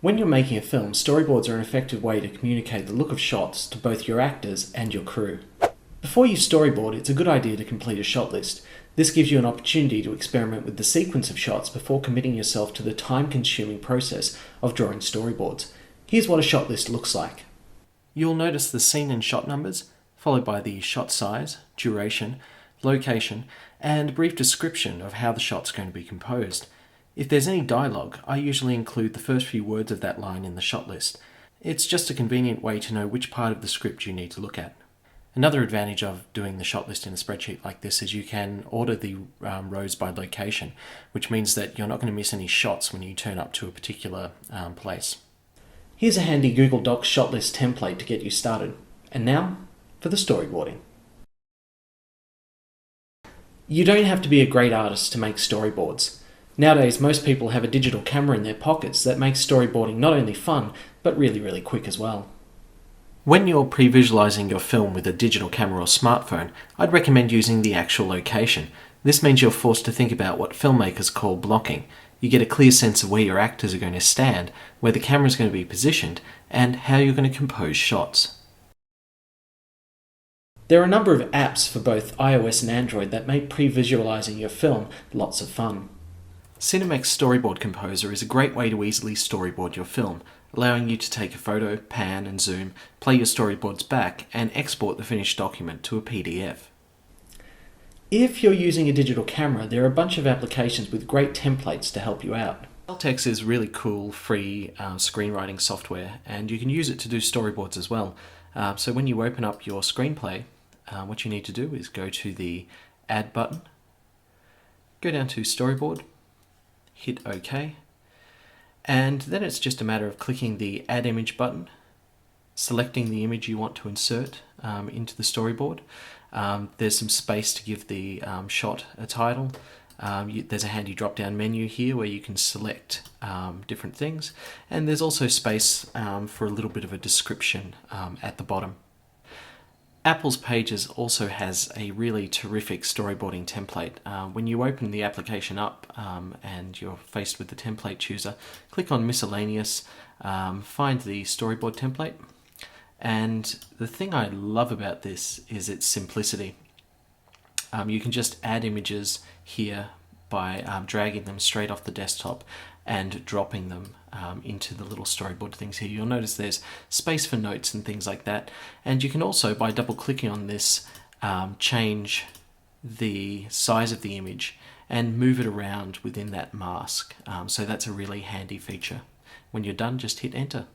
When you're making a film, storyboards are an effective way to communicate the look of shots to both your actors and your crew. Before you storyboard, it's a good idea to complete a shot list. This gives you an opportunity to experiment with the sequence of shots before committing yourself to the time-consuming process of drawing storyboards. Here's what a shot list looks like. You'll notice the scene and shot numbers, followed by the shot size, duration, location, and a brief description of how the shot's going to be composed. If there's any dialogue, I usually include the first few words of that line in the shot list. It's just a convenient way to know which part of the script you need to look at. Another advantage of doing the shot list in a spreadsheet like this is you can order the rows by location, which means that you're not going to miss any shots when you turn up to a particular place. Here's a handy Google Docs shot list template to get you started. And now, for the storyboarding. You don't have to be a great artist to make storyboards. Nowadays, most people have a digital camera in their pockets that makes storyboarding not only fun, but really quick as well. When you're pre-visualizing your film with a digital camera or smartphone, I'd recommend using the actual location. This means you're forced to think about what filmmakers call blocking. You get a clear sense of where your actors are going to stand, where the camera is going to be positioned, and how you're going to compose shots. There are a number of apps for both iOS and Android that make pre-visualizing your film lots of fun. Cinemax Storyboard Composer is a great way to easily storyboard your film, allowing you to take a photo, pan and zoom, play your storyboards back, and export the finished document to a PDF. If you're using a digital camera, there are a bunch of applications with great templates to help you out. Celtx is really cool, free screenwriting software, and you can use it to do storyboards as well. So when you open up your screenplay, what you need to do is go to the Add button, go down to Storyboard, hit OK, and then it's just a matter of clicking the Add Image button, selecting the image you want to insert into the storyboard. There's some space to give the shot a title. There's a handy drop-down menu here where you can select different things, and there's also space for a little bit of a description at the bottom. Apple's Pages also has a really terrific storyboarding template. When you open the application up and you're faced with the template chooser, click on Miscellaneous, find the storyboard template. And the thing I love about this is its simplicity. You can just add images here by dragging them straight off the desktop and dropping them into the little storyboard things here. You'll notice there's space for notes and things like that. And you can also, by double clicking on this, change the size of the image and move it around within that mask. So that's a really handy feature. When you're done, just hit enter.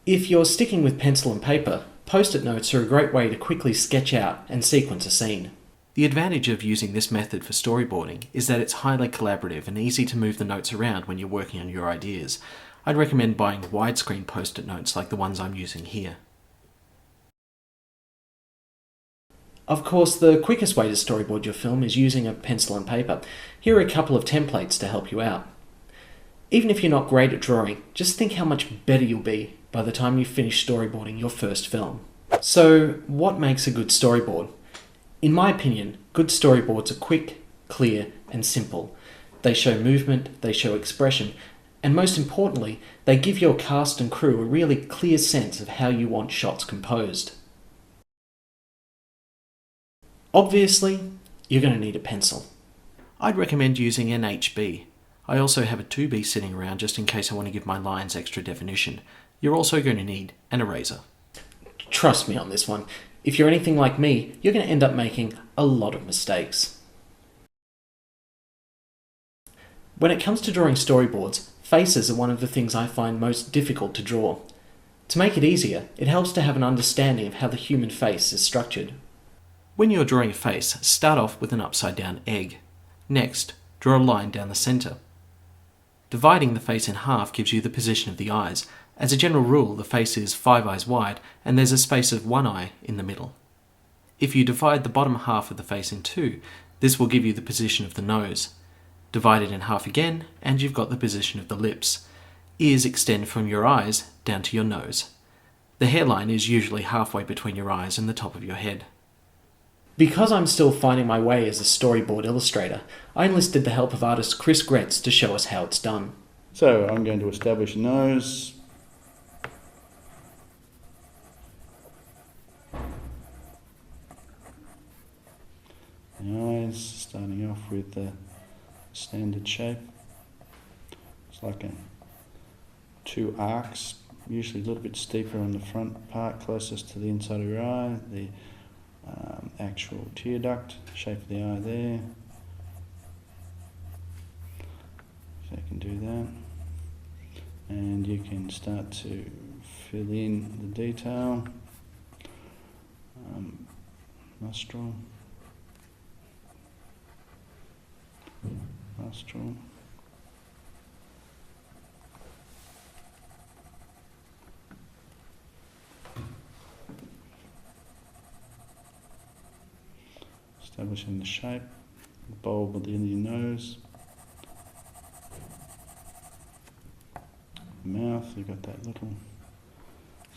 If you're sticking with pencil and paper, post-it notes are a great way to quickly sketch out and sequence a scene. The advantage of using this method for storyboarding is that it's highly collaborative and easy to move the notes around when you're working on your ideas. I'd recommend buying widescreen post-it notes like the ones I'm using here. Of course, the quickest way to storyboard your film is using a pencil and paper. Here are a couple of templates to help you out. Even if you're not great at drawing, just think how much better you'll be by the time you finish storyboarding your first film. So, what makes a good storyboard? In my opinion, good storyboards are quick, clear, and simple. They show movement, they show expression, and most importantly, they give your cast and crew a really clear sense of how you want shots composed. Obviously, you're going to need a pencil. I'd recommend using an HB. I also have a 2B sitting around just in case I want to give my lines extra definition. You're also going to need an eraser. Trust me on this one. If you're anything like me, you're going to end up making a lot of mistakes. When it comes to drawing storyboards, faces are one of the things I find most difficult to draw. To make it easier, it helps to have an understanding of how the human face is structured. When you're drawing a face, start off with an upside-down egg. Next, draw a line down the centre. Dividing the face in half gives you the position of the eyes. As a general rule, the face is 5 eyes wide, and there's a space of 1 eye in the middle. If you divide the bottom half of the face in two, this will give you the position of the nose. Divide it in half again, and you've got the position of the lips. Ears extend from your eyes down to your nose. The hairline is usually halfway between your eyes and the top of your head. Because I'm still finding my way as a storyboard illustrator, I enlisted the help of artist Chris Greatz to show us how it's done. So I'm going to establish a nose. The eyes, starting off with the standard shape. It's like two arcs, usually a little bit steeper on the front part, closest to the inside of your eye. The actual tear duct, shape of the eye there. So I can do that. And you can start to fill in the detail. Nostril. Establishing the shape, the bulb at the end of your nose. Mouth, you've got that little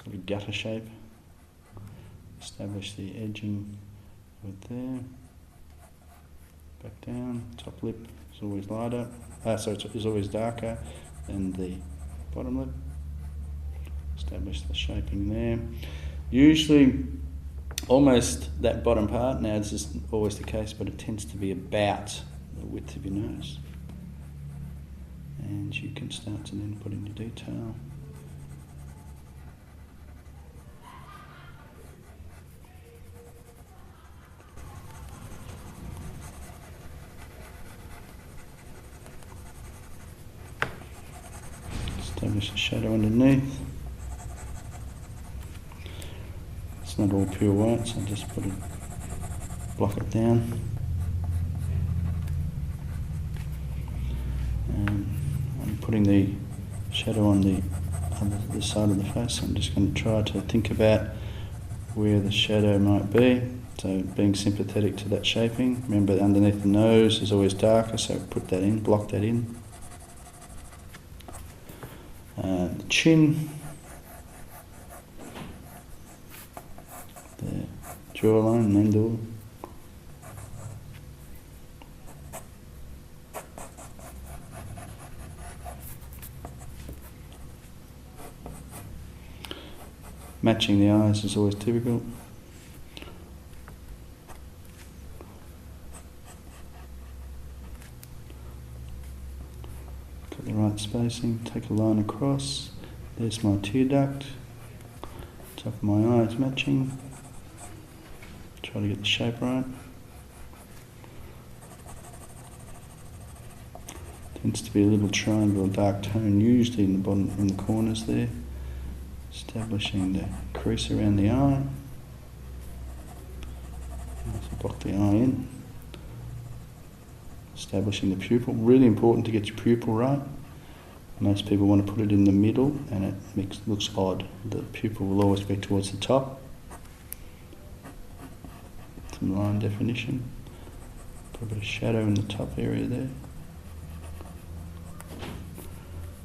sort of gutter shape. Establish the edging with there. Back down. Top lip is always lighter. It's always darker than the bottom lip. Establish the shaping there. Usually, almost that bottom part, now this isn't always the case, but it tends to be about the width of your nose. And you can start to then put in your detail. Establish a shadow underneath. It's not all pure white, so just block it down. And I'm putting the shadow on the other side of the face. I'm just going to try to think about where the shadow might be. So being sympathetic to that shaping. Remember, underneath the nose is always darker, so put that in, block that in. The chin, the jawline, mandible. Matching the eyes is always difficult. Got the right spacing, take a line across. There's my tear duct. Top of my eye is matching. Try to get the shape right. Tends to be a little triangle, dark tone, usually in the bottom, in the corners there. Establishing the crease around the eye. So block the eye in. Establishing the pupil. Really important to get your pupil right. Most people want to put it in the middle and it looks odd. The pupil will always be towards the top. Some line definition. Put a bit of shadow in the top area there.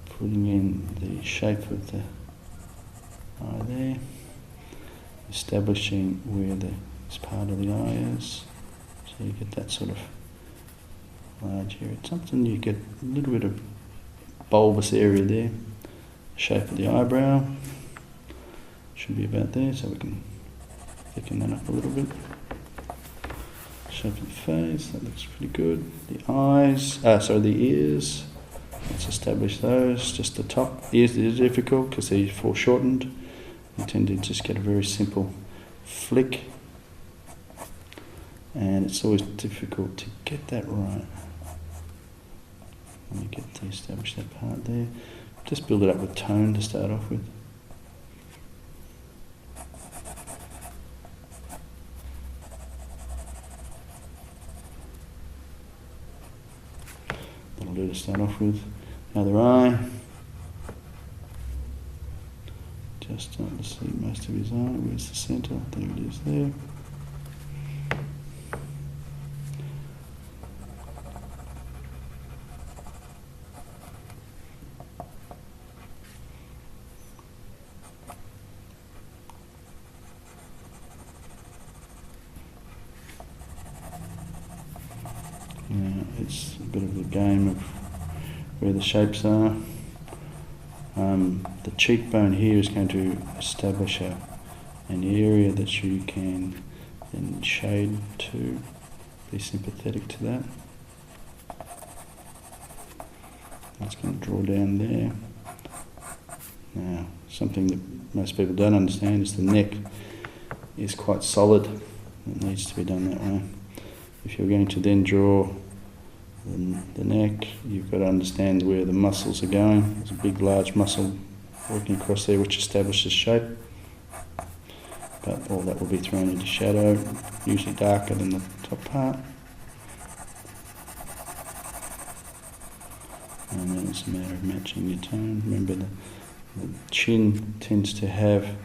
Putting in the shape of the eye there, establishing where this part of the eye is, so you get that sort of large area. It's something you get a little bit of bulbous area there. Shape of the eyebrow should be about there, so we can thicken that up a little bit. Shape of the face, that looks pretty good. The eyes, the ears. Let's establish those. Just the top ears is difficult because they're foreshortened. You tend to just get a very simple flick, and it's always difficult to get that right. When you get to establish that part there, just build it up with tone to start off with. That'll do to start off with. Other eye. Just starting to see most of his eye. Where's the centre? There it is there. Yeah, it's a bit of a game of where the shapes are. The cheekbone here is going to establish an area that you can then shade to be sympathetic to that. That's going to draw down there. Now, something that most people don't understand is the neck is quite solid. It needs to be done that way. If you're going to then draw the neck, you've got to understand where the muscles are going. There's a big, large muscle working across there which establishes shape. But all that will be thrown into shadow, usually darker than the top part. And then it's a matter of matching your tone. Remember the chin tends to have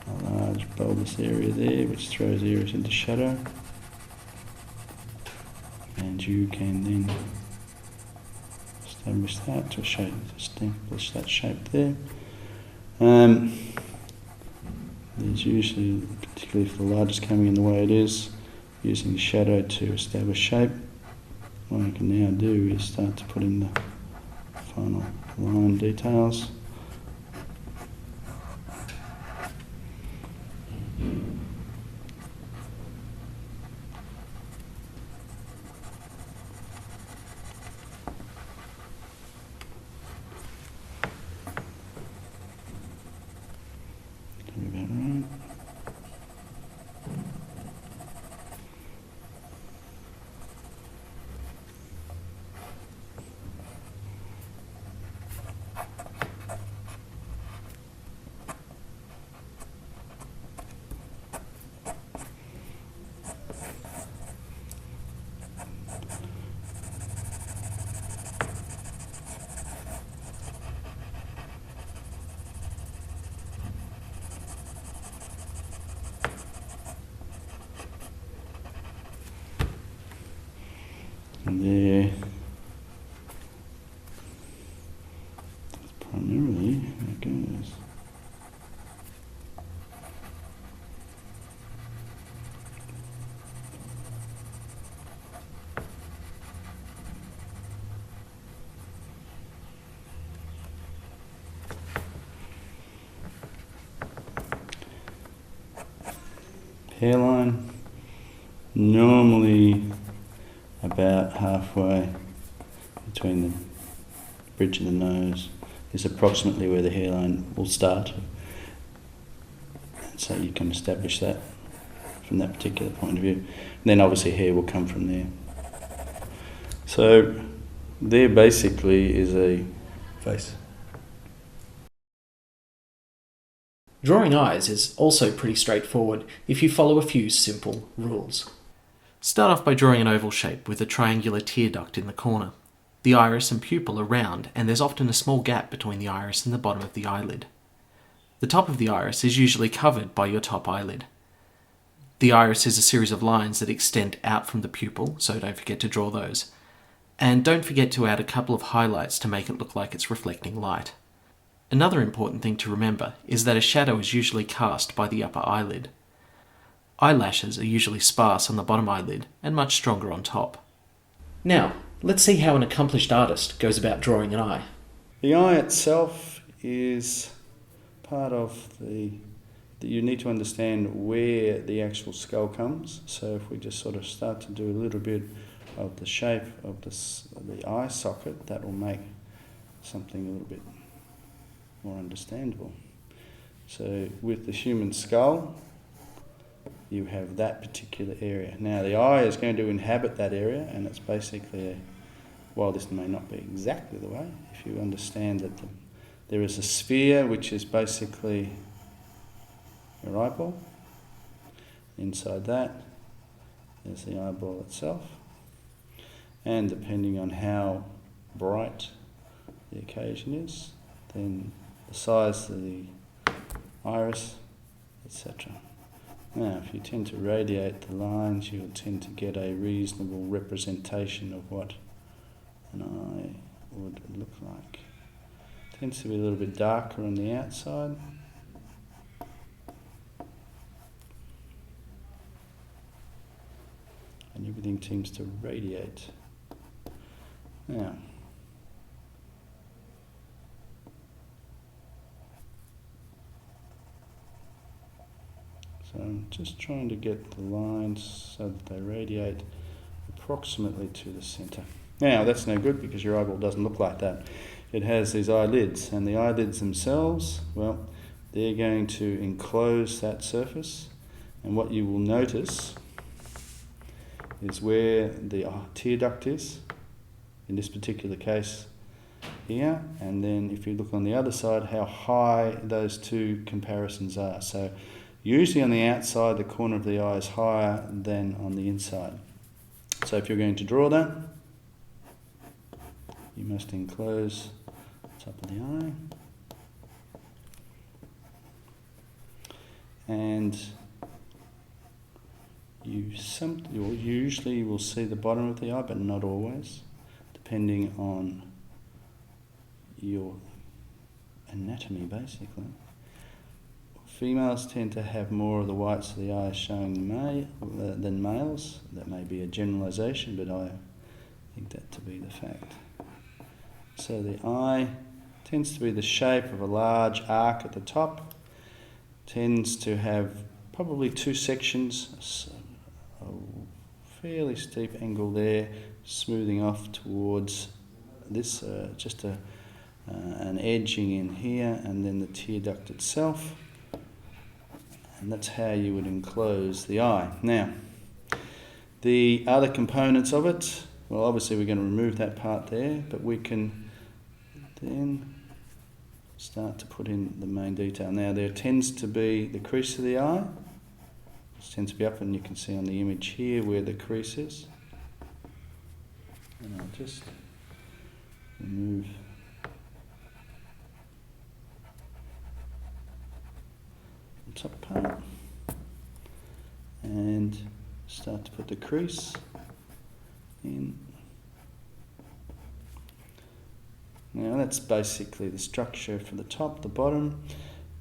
a large bulbous area there which throws areas into shadow. And you can then establish that to establish that shape there. There's usually, particularly if the light is coming in the way it is, using the shadow to establish shape. What I can now do is start to put in the final line details. About right. And there, that's primarily how it goes. Hairline, normally about halfway between the bridge of the nose is approximately where the hairline will start. And so you can establish that from that particular point of view. And then obviously hair will come from there. So there basically is a face. Drawing eyes is also pretty straightforward if you follow a few simple rules. Start off by drawing an oval shape with a triangular tear duct in the corner. The iris and pupil are round, and there's often a small gap between the iris and the bottom of the eyelid. The top of the iris is usually covered by your top eyelid. The iris is a series of lines that extend out from the pupil, so don't forget to draw those. And don't forget to add a couple of highlights to make it look like it's reflecting light. Another important thing to remember is that a shadow is usually cast by the upper eyelid. Eyelashes are usually sparse on the bottom eyelid and much stronger on top. Now, let's see how an accomplished artist goes about drawing an eye. The eye itself is part of you need to understand where the actual skull comes. So if we just sort of start to do a little bit of the shape of the eye socket, that will make something a little bit more understandable. So with the human skull, you have that particular area. Now the eye is going to inhabit that area, and it's basically, while this may not be exactly the way, if you understand that there is a sphere which is basically your eyeball. Inside that is the eyeball itself, and depending on how bright the occasion is, then the size of the iris, etc. Now, if you tend to radiate the lines, you'll tend to get a reasonable representation of what an eye would look like. It tends to be a little bit darker on the outside. And everything seems to radiate. Now, So I'm just trying to get the lines so that they radiate approximately to the centre. Now that's no good because your eyeball doesn't look like that. It has these eyelids, and the eyelids themselves, well, they're going to enclose that surface, and what you will notice is where the tear duct is, in this particular case here, and then if you look on the other side how high those two comparisons are. So usually on the outside the corner of the eye is higher than on the inside. So if you're going to draw that, you must enclose the top of the eye, and you usually will see the bottom of the eye, but not always, depending on your anatomy basically. Females tend to have more of the whites of the eye showing than males. That may be a generalisation, but I think that to be the fact. So the eye tends to be the shape of a large arc at the top, tends to have probably two sections, a fairly steep angle there, smoothing off towards this, just an edging in here, and then the tear duct itself. And that's how you would enclose the eye. Now, the other components of it, well, obviously we're going to remove that part there, but we can then start to put in the main detail. Now, there tends to be the crease of the eye. It tends to be up, and you can see on the image here where the crease is. And I'll just remove the top part and start to put the crease in. Now that's basically the structure for the top, the bottom.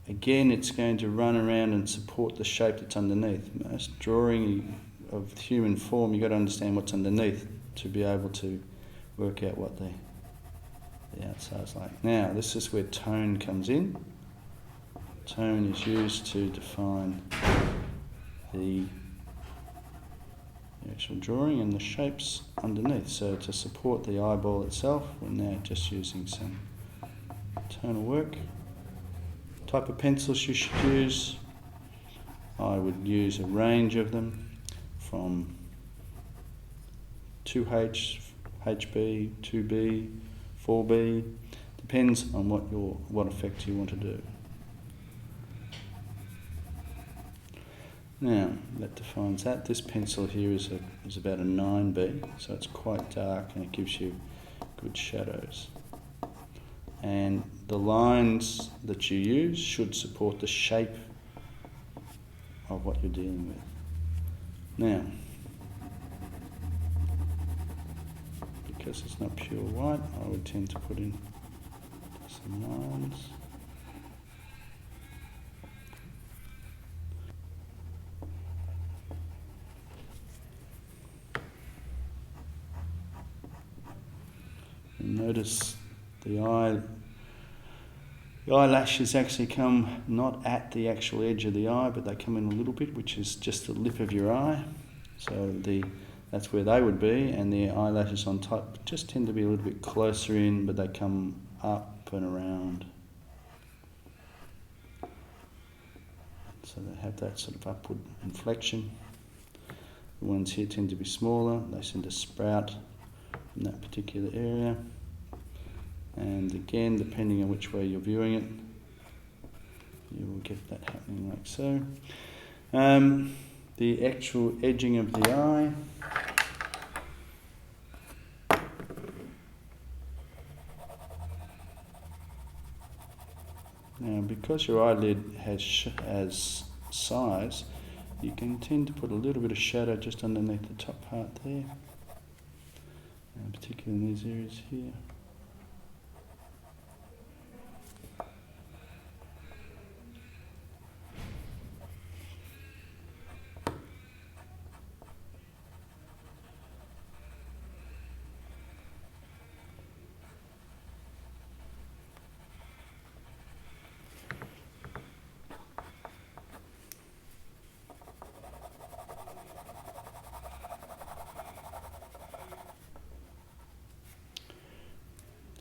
Again, it's going to run around and support the shape that's underneath. Most drawing of human form, you've got to understand what's underneath to be able to work out what the outside's like. Now, this is where tone comes in. Tone is used to define the actual drawing and the shapes underneath. So to support the eyeball itself, we're now just using some tonal work. Type of pencils you should use, I would use a range of them from 2H, HB, 2B, 4B, depends on what effect you want to do. Now that defines that. This pencil here is about a 9B, so it's quite dark and it gives you good shadows. And the lines that you use should support the shape of what you're dealing with. Now, because it's not pure white, I would tend to put in some lines. And notice the eyelashes actually come not at the actual edge of the eye, but they come in a little bit, which is just the lip of your eye. So that's where they would be, and the eyelashes on top just tend to be a little bit closer in, but they come up and around. So they have that sort of upward inflection. The ones here tend to be smaller, they tend to sprout from that particular area. And again, depending on which way you're viewing it, you will get that happening like so. The actual edging of the eye. Now, because your eyelid has size, you can tend to put a little bit of shadow just underneath the top part there, and particularly in these areas here.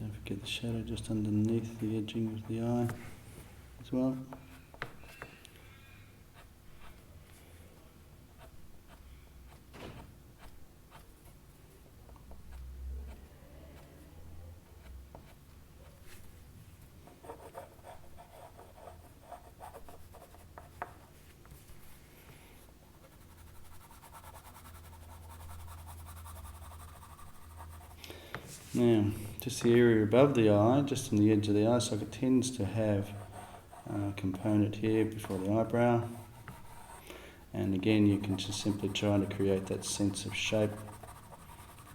Don't forget the shadow just underneath the edging of the eye as well. Now, just the area above the eye, just on the edge of the eye socket, tends to have a component here before the eyebrow. And again, you can just simply try to create that sense of shape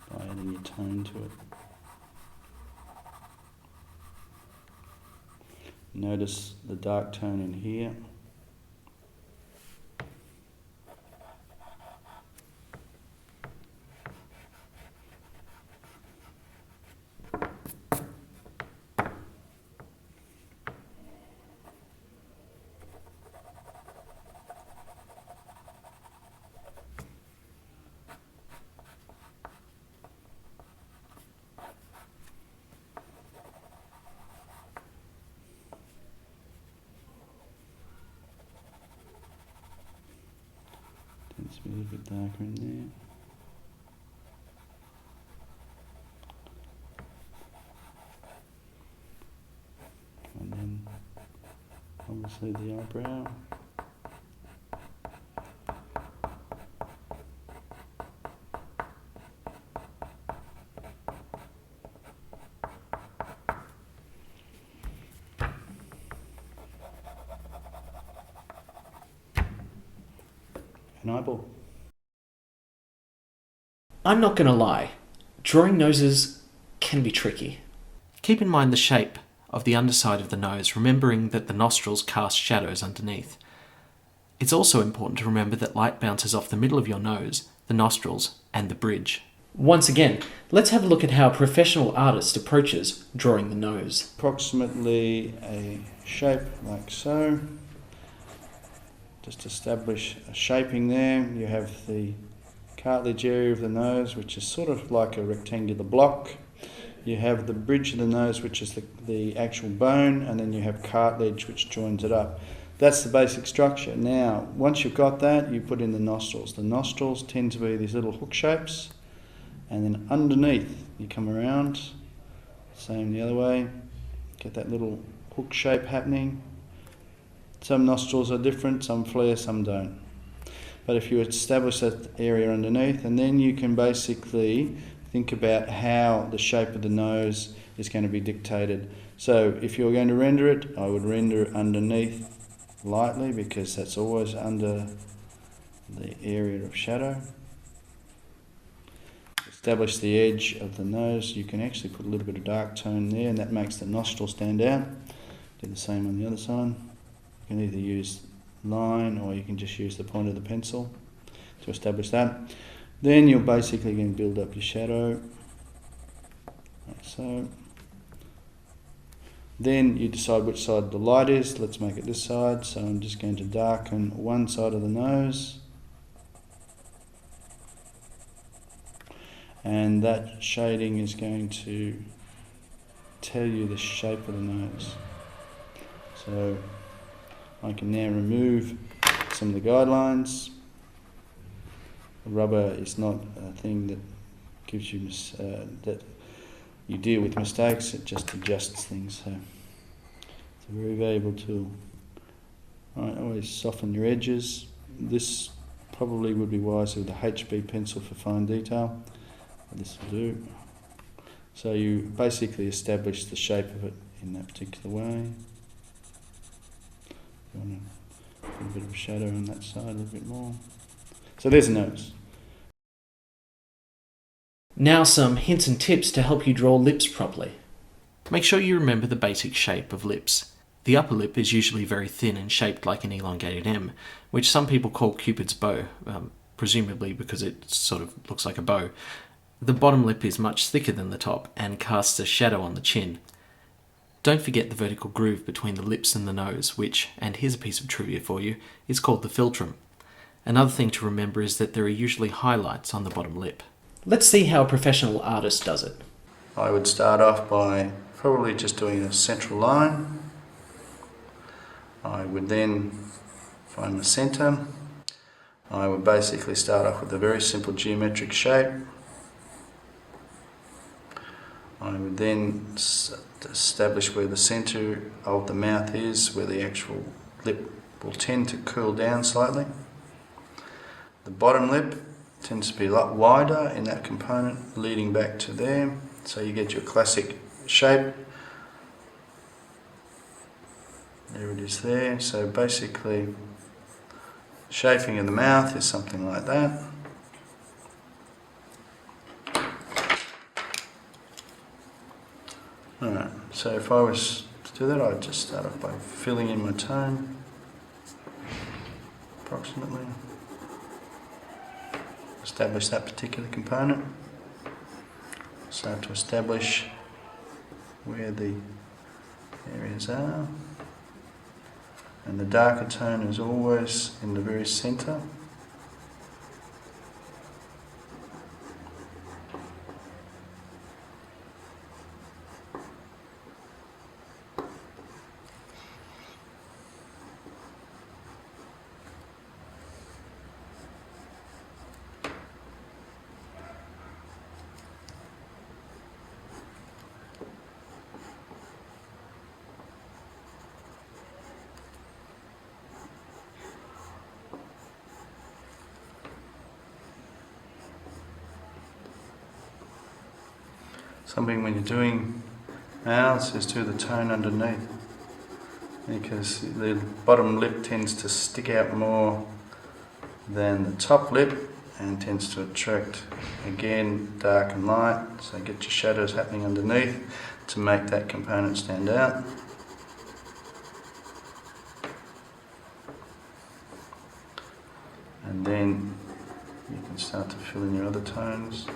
by adding your tone to it. Notice the dark tone in here. Tends to be a little bit darker in there. And then obviously the eyebrow. An eyeball. I'm not going to lie, drawing noses can be tricky. Keep in mind the shape of the underside of the nose, remembering that the nostrils cast shadows underneath. It's also important to remember that light bounces off the middle of your nose, the nostrils, and the bridge. Once again, let's have a look at how a professional artist approaches drawing the nose. Approximately a shape like so. Just establish a shaping there. You have the cartilage area of the nose, which is sort of like a rectangular block. You have the bridge of the nose, which is the actual bone, and then you have cartilage, which joins it up. That's the basic structure. Now, once you've got that, you put in the nostrils. The nostrils tend to be these little hook shapes, and then underneath you come around, same the other way, get that little hook shape happening. Some nostrils are different, some flare, some don't. But if you establish that area underneath, and then you can basically think about how the shape of the nose is going to be dictated. So if you're going to render it, I would render it underneath lightly, because that's always under the area of shadow. Establish the edge of the nose. You can actually put a little bit of dark tone there, and that makes the nostril stand out. Do the same on the other side. You can either use line, or you can just use the point of the pencil to establish that. Then you're basically going to build up your shadow, like so. Then you decide which side the light is. Let's make it this side. So I'm just going to darken one side of the nose. And that shading is going to tell you the shape of the nose. So I can now remove some of the guidelines. Rubber is not a thing that gives you that you deal with mistakes. It just adjusts things. So it's a very valuable tool. Right, always soften your edges. This probably would be wiser with a HB pencil for fine detail. But this will do. So you basically establish the shape of it in that particular way. You want to put a bit of a shadow on that side, a little bit more. So there's a nose. Now some hints and tips to help you draw lips properly. Make sure you remember the basic shape of lips. The upper lip is usually very thin and shaped like an elongated M, which some people call Cupid's bow, presumably because it sort of looks like a bow. The bottom lip is much thicker than the top and casts a shadow on the chin. Don't forget the vertical groove between the lips and the nose, which, and here's a piece of trivia for you, is called the philtrum. Another thing to remember is that there are usually highlights on the bottom lip. Let's see how a professional artist does it. I would start off by probably just doing a central line. I would then find the centre. I would basically start off with a very simple geometric shape. I would then establish where the centre of the mouth is, where the actual lip will tend to curl down slightly. The bottom lip tends to be a lot wider in that component leading back to there, so you get your classic shape. There it is there. So basically, shaping of the mouth is something like that. Alright, so if I was to do that, I'd just start off by filling in my tone, approximately. Establish that particular component. Start to establish where the areas are. And the darker tone is always in the very centre. Something when you're doing mouths is do the tone underneath, because the bottom lip tends to stick out more than the top lip and tends to attract, again, dark and light, so get your shadows happening underneath to make that component stand out. And then you can start to fill in your other tones.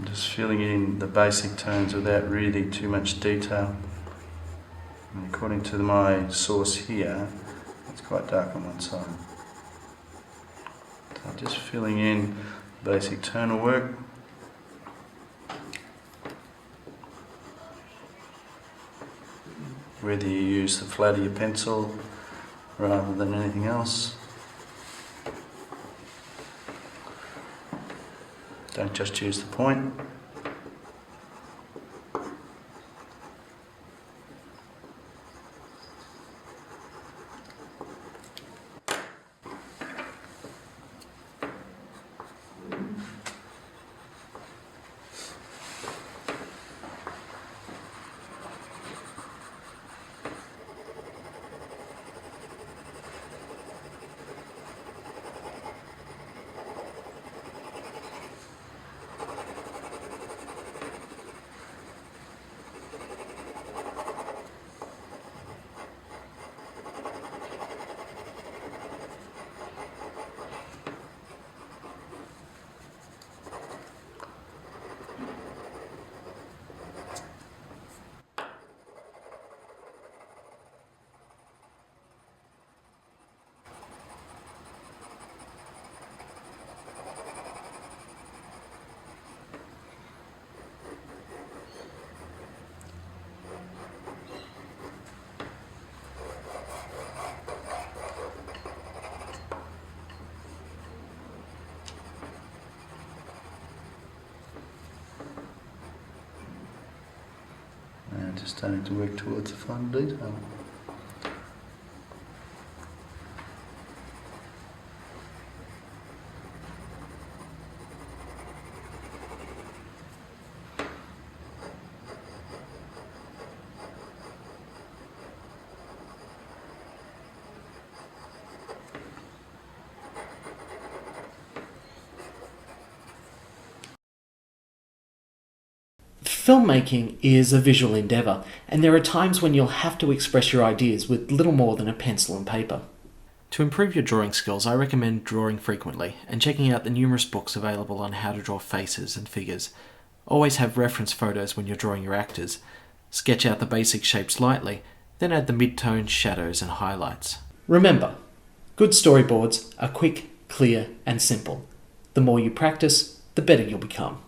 Just filling in the basic tones without really too much detail. And according to my source here, it's quite dark on one side. So just filling in basic tonal work. Whether you use the flat of your pencil rather than anything else. Don't just use the point. And just starting to work towards the final detail. Filmmaking is a visual endeavour, and there are times when you'll have to express your ideas with little more than a pencil and paper. To improve your drawing skills, I recommend drawing frequently and checking out the numerous books available on how to draw faces and figures. Always have reference photos when you're drawing your actors. Sketch out the basic shapes lightly, then add the mid-tones, shadows and highlights. Remember, good storyboards are quick, clear and simple. The more you practice, the better you'll become.